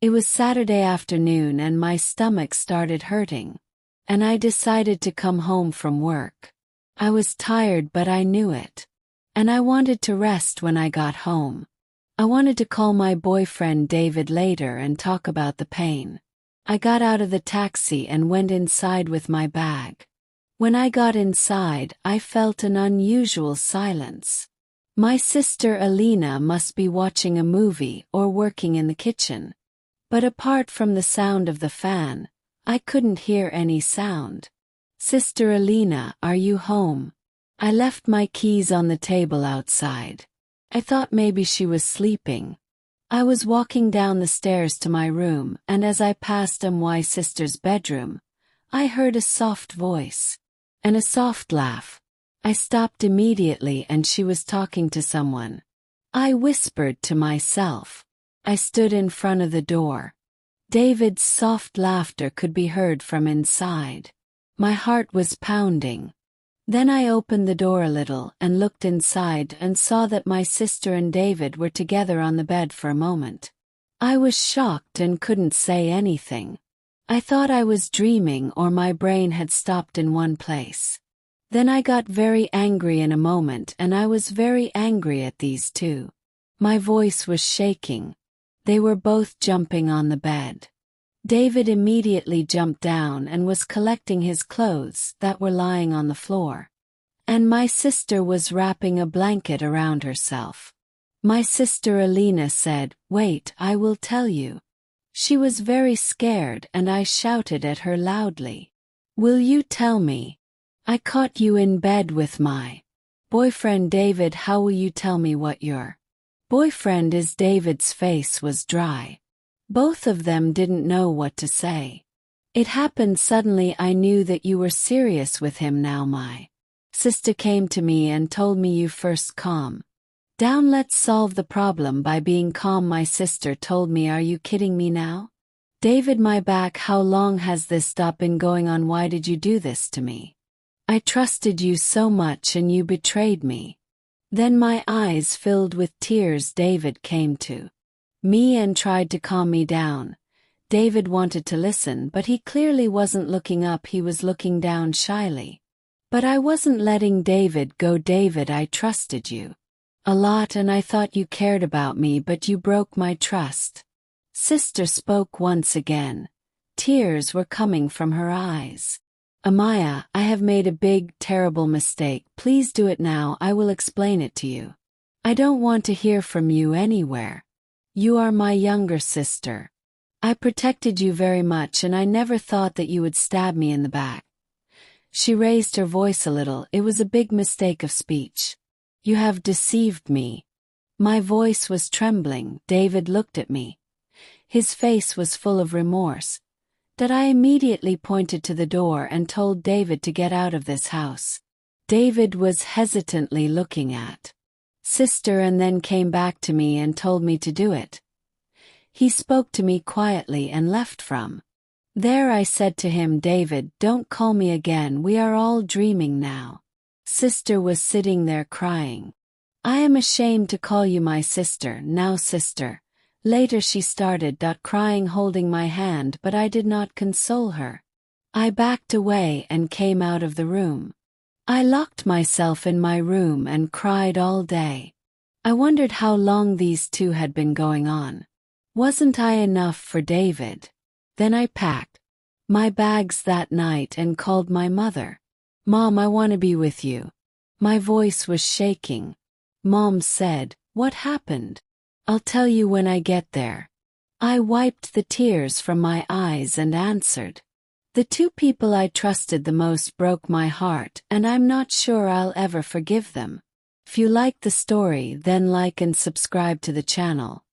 It was Saturday afternoon and my stomach started hurting. And I decided to come home from work. I was tired but I knew it. And I wanted to rest when I got home. I wanted to call my boyfriend David later and talk about the pain. I got out of the taxi and went inside with my bag. When I got inside, I felt an unusual silence. My sister Alina must be watching a movie or working in the kitchen. But apart from the sound of the fan, I couldn't hear any sound. Sister Alina, are you home? I left my keys on the table outside. I thought maybe she was sleeping. I was walking down the stairs to my room, and as I passed my sister's bedroom, I heard a soft voice. And a soft laugh. I stopped immediately and she was talking to someone. I whispered to myself. I stood in front of the door. David's soft laughter could be heard from inside. My heart was pounding. Then I opened the door a little and looked inside and saw that my sister and David were together on the bed for a moment. I was shocked and couldn't say anything. I thought I was dreaming or my brain had stopped in one place. Then I got very angry in a moment and I was very angry at these two. My voice was shaking. They were both jumping on the bed. David immediately jumped down and was collecting his clothes that were lying on the floor. And my sister was wrapping a blanket around herself. My sister Alina said, "Wait, I will tell you." She was very scared and I shouted at her loudly. "Will you tell me? I caught you in bed with my boyfriend David. How will you tell me what your boyfriend is?" David's face was dry. Both of them didn't know what to say. "It happened suddenly. I knew that you were serious with him now. My sister came to me and told me you first calm down. Let's solve the problem by being calm." My sister told me, "Are you kidding me now? David, my back, how long has this stop been going on? Why did you do this to me? I trusted you so much and you betrayed me." Then my eyes filled with tears. David came to me and tried to calm me down. David wanted to listen but he clearly wasn't looking up, he was looking down shyly. But I wasn't letting David go. "David, I trusted you a lot and I thought you cared about me, but you broke my trust." Sister spoke once again. Tears were coming from her eyes. "Amaya, I have made a big, terrible mistake. Please do it now. I will explain it to you. I don't want to hear from you anywhere. You are my younger sister. I protected you very much and I never thought that you would stab me in the back." She raised her voice a little. "It was a big mistake of speech. You have deceived me." My voice was trembling. David looked at me. His face was full of remorse. That I immediately pointed to the door and told David to get out of this house. David was hesitantly looking at sister and then came back to me and told me to do it. He spoke to me quietly and left from there. I said to him, "David, don't call me again. We are all dreaming now." Sister was sitting there crying. "I am ashamed to call you my sister now, sister." Later she started crying, holding my hand, but I did not console her. I backed away and came out of the room. I locked myself in my room and cried all day. I wondered how long these two had been going on. Wasn't I enough for David? Then I packed my bags that night and called my mother. "Mom, I want to be with you." My voice was shaking. Mom said, "What happened?" "I'll tell you when I get there." I wiped the tears from my eyes and answered. The two people I trusted the most broke my heart, and I'm not sure I'll ever forgive them. If you like the story, then like and subscribe to the channel.